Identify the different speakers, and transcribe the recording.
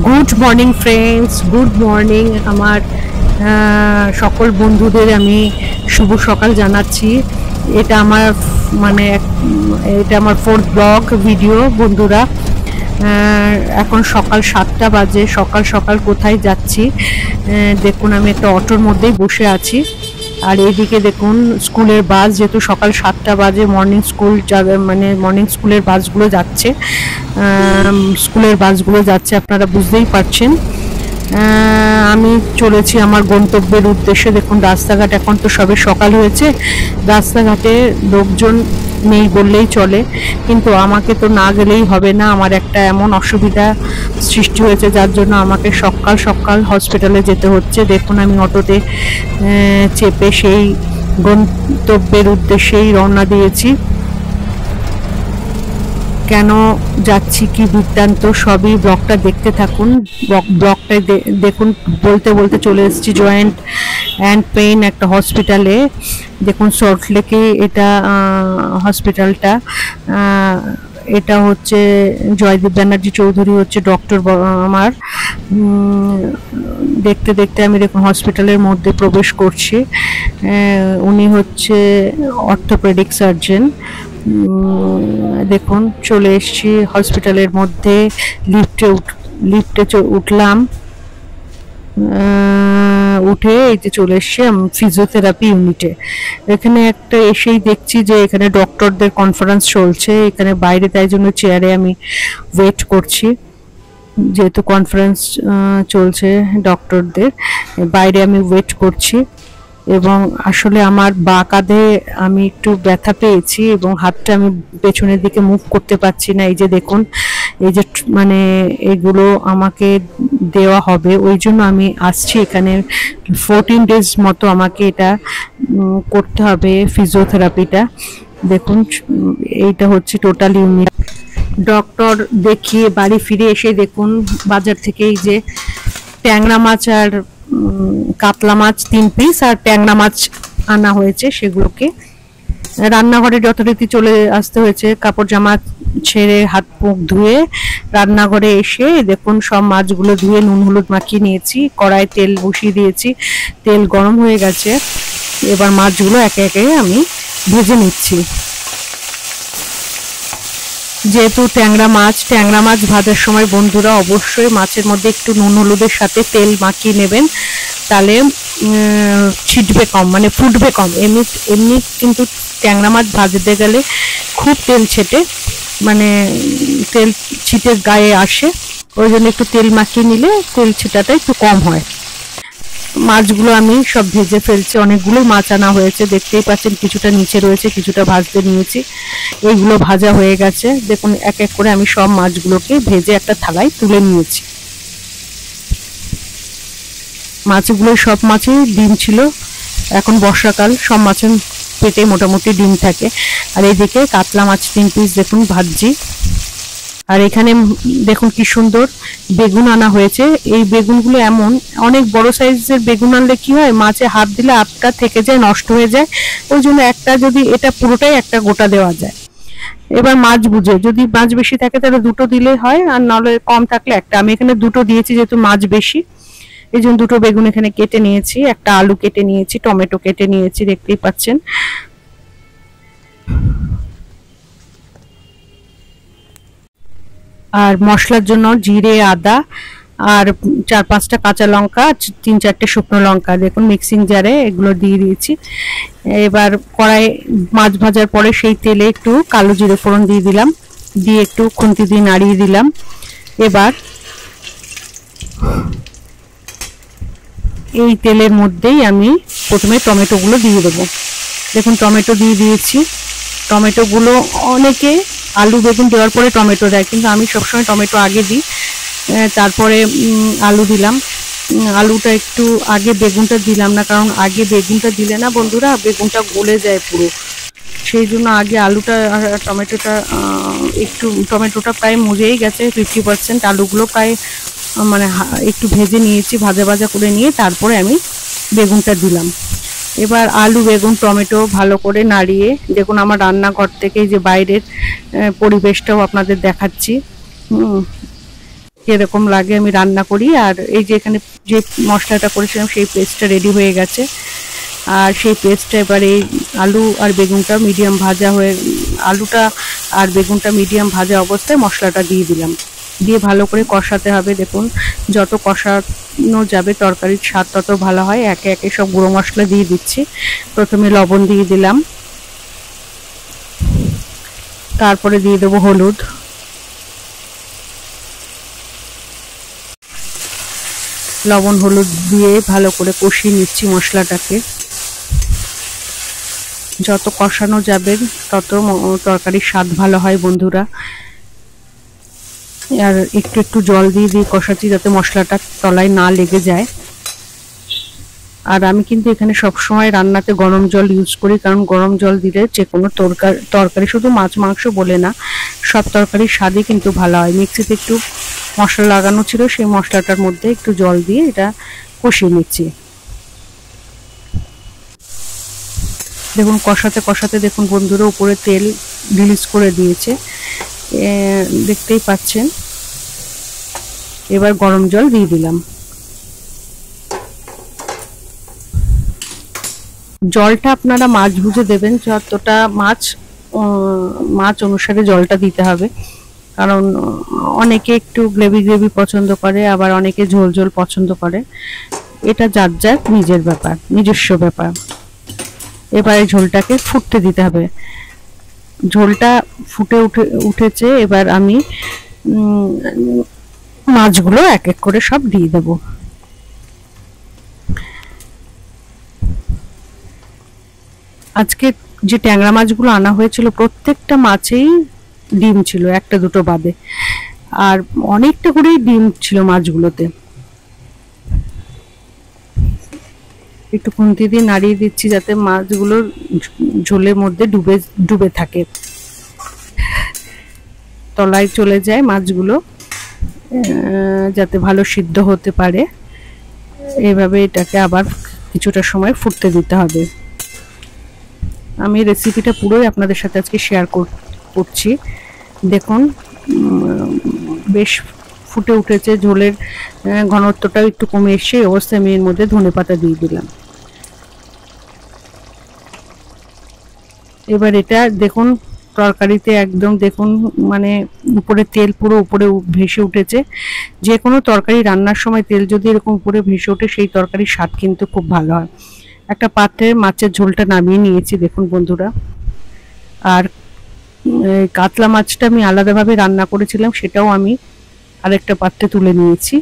Speaker 1: Good morning friends, good morning. আমার সকল বন্ধুদের আমি শুভ সকাল জানাচ্ছি। এটা আমার এটা আমার ফোর্থ ব্লগ ভিডিও। বন্ধুরা, এখন সকাল 7টা বাজে। সকাল সকাল কোথায় যাচ্ছি দেখুন, আমি একটা অটোর মধ্যেই বসে আছি। আর এইদিকে দেখুন স্কুলের বাস, যেহেতু সকাল 7টা বাজে মর্নিং স্কুল মর্নিং স্কুলের বাসগুলো যাচ্ছে। আপনারা বুঝতেই পারছেন। আমি চলেছি আমার গন্তব্যের উদ্দেশ্যে। দেখুন রাস্তাঘাট, এখন তো সবে সকাল হয়েছে, রাস্তাঘাটে লোকজন নেই বললেই চলে, কিন্তু আমাকে তো না গেলেই হবে না। আমার একটা এমন অসুবিধা সৃষ্টি হয়েছে যার জন্য আমাকে সকাল সকাল হসপিটালে যেতে হচ্ছে। দেখুন আমি অটোতে চেপে সেই গন্তব্যের উদ্দেশ্যেই রওনা দিয়েছি। কেন যাচ্ছি, কি বৃত্তান্ত, সবই ব্লগটা দেখতে থাকুন। ব্লগটাই দেখুন। বলতে বলতে চলে এসেছি জয়েন্ট অ্যান্ড পেইন একটা হসপিটালে। দেখুন সল্টলেকে এটা হসপিটালটা। এটা হচ্ছে জয়দীপ ব্যানার্জি চৌধুরী হচ্ছে ডক্টর আমার। দেখতে দেখতে আমি দেখুন হসপিটালের মধ্যে প্রবেশ করছি। উনি হচ্ছে অর্থোপেডিক সার্জন। দেখুন চলে এসেছি হসপিটালের মধ্যে। লিফটে উঠলাম। উঠে এই যে চলে এসছি ফিজিওথেরাপি ইউনিটে। এখানে একটা এসেই দেখছি যে এখানে ডক্টরদের কনফারেন্স চলছে এখানে বাইরে, তাই জন্য চেয়ারে আমি ওয়েট করছি। যেহেতু কনফারেন্স চলছে ডক্টরদের, বাইরে আমি ওয়েট করছি। এবং আসলে আমার বাঁ কাঁধে আমি একটু ব্যথা পেয়েছি এবং হাতটা আমি পেছনের দিকে মুভ করতে পারছি না। এই যে দেখুন, এই যে এগুলো আমাকে দেওয়া হবে, ওই জন্য আমি আসছি এখানে। 14 ডেজ মতো আমাকে এটা করতে হবে, ফিজিওথেরাপিটা। দেখুন এইটা হচ্ছে টোটাল ইউনিট। ডক্টর দেখিয়ে বাড়ি ফিরে এসে দেখুন বাজার থেকে এই যে ট্যাংরা মাছ আর কাতলা মাছ 3 পিস আর ট্যাংরা মাছ আনা হয়েছে, সেগুলোকে রান্নাঘরে যথারীতি চলে আসতে হয়েছে। কাপড় জামা ছেড়ে হাত মুখ ধুয়ে রান্নাঘরে এসে দেখুন সব মাছগুলো ধুয়ে নুন হলুদ মাখিয়ে নিয়েছি। কড়াই তেল বসিয়ে দিয়েছি, তেল গরম হয়ে গেছে। এবার মাছগুলো একে একে আমি ভেজে নিচ্ছি। যেহেতু ট্যাংরা মাছ ভাজার সময় বন্ধুরা অবশ্যই মাছের মধ্যে একটু নুন হলুদের সাথে তেল মাখিয়ে নেবেন, তাহলে ছিটবে কম, ফুটবে কম। এমনি কিন্তু ট্যাংরা মাছ ভাজতে গেলে খুব তেল ছেটে, তেল ছিটে গায়ে আসে। ওই জন্য একটু তেল মাখিয়ে নিলে তেল ছেটাটা একটু কম হয়। মাছগুলো আমি সব ভেজে ফেলছি। অনেকগুলো মাছ আনা হয়েছে, দেখতেই পাচ্ছেন। কিছুটা নিচে রয়েছে, কিছুটা ভাজতে নিয়েছি। এইগুলো ভাজা হয়ে গেছে। দেখুন এক এক করে আমি সব মাছগুলোকে ভেজে একটা থালায় তুলে নিয়েছি। মাছগুলো সব মাছেই ডিম ছিল। এখন বর্ষাকাল, সব মাছের পেটে মোটামুটি ডিম থাকে। আর এইদিকে কাতলা মাছ 3 পিস দেখুন ভাজছি। আর এখানে দেখুন কি সুন্দর বেগুন আনা হয়েছে। এই বেগুনগুলো এমন, অনেক বড় সাইজের বেগুন আনলে কি হয়, মাছে হাত দিলে আপটা থেকে যায়, নষ্ট হয়ে যায়। ওই জন্য একটা, যদি এটা পুরোটাই একটা গোটা দেওয়া যায়। এবার মাছ বুঝে, যদি মাছ বেশি থাকে তাহলে 2টো দিলে হয়, আর নাহলে কম থাকলে একটা। আমি এখানে 2টো দিয়েছি যেহেতু মাছ বেশি, এই জন্য 2টো বেগুন এখানে কেটে নিয়েছি। একটা আলু কেটে নিয়েছি, টমেটো কেটে নিয়েছি, দেখতেই পাচ্ছেন। আর মশলার জন্য জিরে, আদা আর 4-5টা কাঁচা লঙ্কা, 3-4টে শুকনো লঙ্কা দেখুন মিক্সিং জারে এগুলো দিয়ে দিয়েছি। এবার কড়াই মাছ ভাজার পরে সেই তেলে একটু কালো জিরে ফোড়ন দিয়ে দিলাম, দিয়ে একটু খুন্তি দিয়ে নাড়িয়ে দিলাম। এবার এই তেলের মধ্যেই আমি প্রথমে টমেটোগুলো দিয়ে দেবো। দেখুন টমেটো দিয়ে দিয়েছি। টমেটোগুলো অনেকে আলু বেগুন দেওয়ার পরে টমেটো দেয়, কিন্তু আমি সবসময় টমেটো আগে দিই, তারপরে আলু দিলাম। আলুটা একটু আগে, বেগুনটা দিলাম না, কারণ আগে বেগুনটা দিলে না বন্ধুরা বেগুনটা গলে যায় পুরো। সেই জন্য আগে আলুটা আর টমেটোটা টমেটোটা প্রায় মজেই গেছে 50%। আলুগুলো প্রায় একটু ভেজে নিয়েছি, ভাজা ভাজা করে নিয়ে তারপরে আমি বেগুনটা দিলাম। এবার আলু বেগুন টমেটো ভালো করে নাড়িয়ে দেখুন আমার রান্নাঘর থেকে যে বাইরের পরিবেশটাও আপনাদের দেখাচ্ছি। কিরকম লাগে আমি রান্না করি। আর এই যে এখানে যে মশলাটা করেছিলাম সেই পেস্টটা রেডি হয়ে গেছে। আর সেই পেস্টটা এবার এই আলু আর বেগুনটা মিডিয়াম ভাজা হয়ে, আলুটা আর বেগুনটা মিডিয়াম ভাজা অবস্থায় মশলাটা দিয়ে দিলাম, দিয়ে ভালো করে কষাতে হবে। দেখুন যত কষানো যাবে তরকারির স্বাদ তত ভালো হয়। একে একে সব গুঁড়ো মশলা দিয়ে দিচ্ছি। প্রথমে লবণ দিয়ে দিলাম, তারপরে দিয়ে দেবো হলুদ, লবণ হলুদ দিয়ে ভালো করে কষিয়ে নিচ্ছি মশলাটাকে। যত কষানো যাবে তত তরকারির স্বাদ ভালো হয় বন্ধুরা। আর একটু একটু জল দিয়ে দিয়ে কষাচ্ছি যাতে মশলাটা তলায় না লেগে যায়। আর আমি কিন্তু এখানে সবসময় রান্নাতে গরম জল ইউজ করি, কারণ গরম জল দিলে যে কোনো তরকারি শুধু মাছ মাংস বলে না, সব তরকারির স্বাদই কিন্তু ভালো হয়। মিক্সিতে একটু মশলা লাগানো ছিল, সেই মশলাটার মধ্যে একটু জল দিয়ে এটা কষিয়ে নিচ্ছি। দেখুন কষাতে কষাতে দেখুন বন্ধুরা উপরে তেল রিলিজ করে দিয়েছে, দেখতেই পাচ্ছেন। এবার গরম জল দিয়ে দিলাম। জলটা আপনারা মাছ বুঝে দেবেন, যতটা মাছ অনুসারে জলটা দিতে হবে। কারণ অনেকে একটু গ্রেভি গ্রেভি পছন্দ করে, আবার অনেকে ঝোল ঝোল পছন্দ করে। এটা যার যার নিজের ব্যাপার, নিজস্ব ব্যাপার। এবারে ঝোলটাকে ফুটতে দিতে হবে। ঝোলটা ফুটে উঠেছে, এবার আমি মাছগুলো এক এক করে সব দিয়ে দেবো। আজকে যে ট্যাংরা মাছগুলো আনা হয়েছিল প্রত্যেকটা মাছেই ডিম ছিল, একটা দুটো বাদে, আর অনেকটা করেই ডিম ছিল মাছগুলোতে। একটু খুন্তি দিয়ে নাড়িয়ে দিচ্ছি যাতে মাছগুলো ঝোলের মধ্যে ডুবে থাকে, তলায় চলে যায় মাছগুলো, যাতে ভালো সিদ্ধ হতে পারে। এইভাবে এটাকে আবার কিছুটা সময় ফুটতে দিতে হবে। আমি রেসিপিটা পুরোই আপনাদের সাথে আজকে শেয়ার করছি। দেখুন বেশ ফুটে উঠেছে, ঝোলের ঘনত্বটাও একটু কমে এসছে। এই অবস্থায় আমি এর মধ্যে ধনেপাতা দিয়ে দিলাম। এবার এটা দেখুন তরকারিতে একদম দেখুন মানে উপরে তেল পুরো উপরে ভেসে উঠেছে। যে কোনো তরকারি রান্নার সময় তেল যদি এরকম উপরে ভেসে ওঠে সেই তরকারির স্বাদ কিন্তু খুব ভালো হয়। একটা পাত্রে মাছের ঝোলটা নামিয়ে নিয়েছি দেখুন বন্ধুরা। আর কাতলা মাছটা আমি আলাদাভাবে রান্না করেছিলাম, সেটাও আমি আরেকটা পাত্রে তুলে নিয়েছি।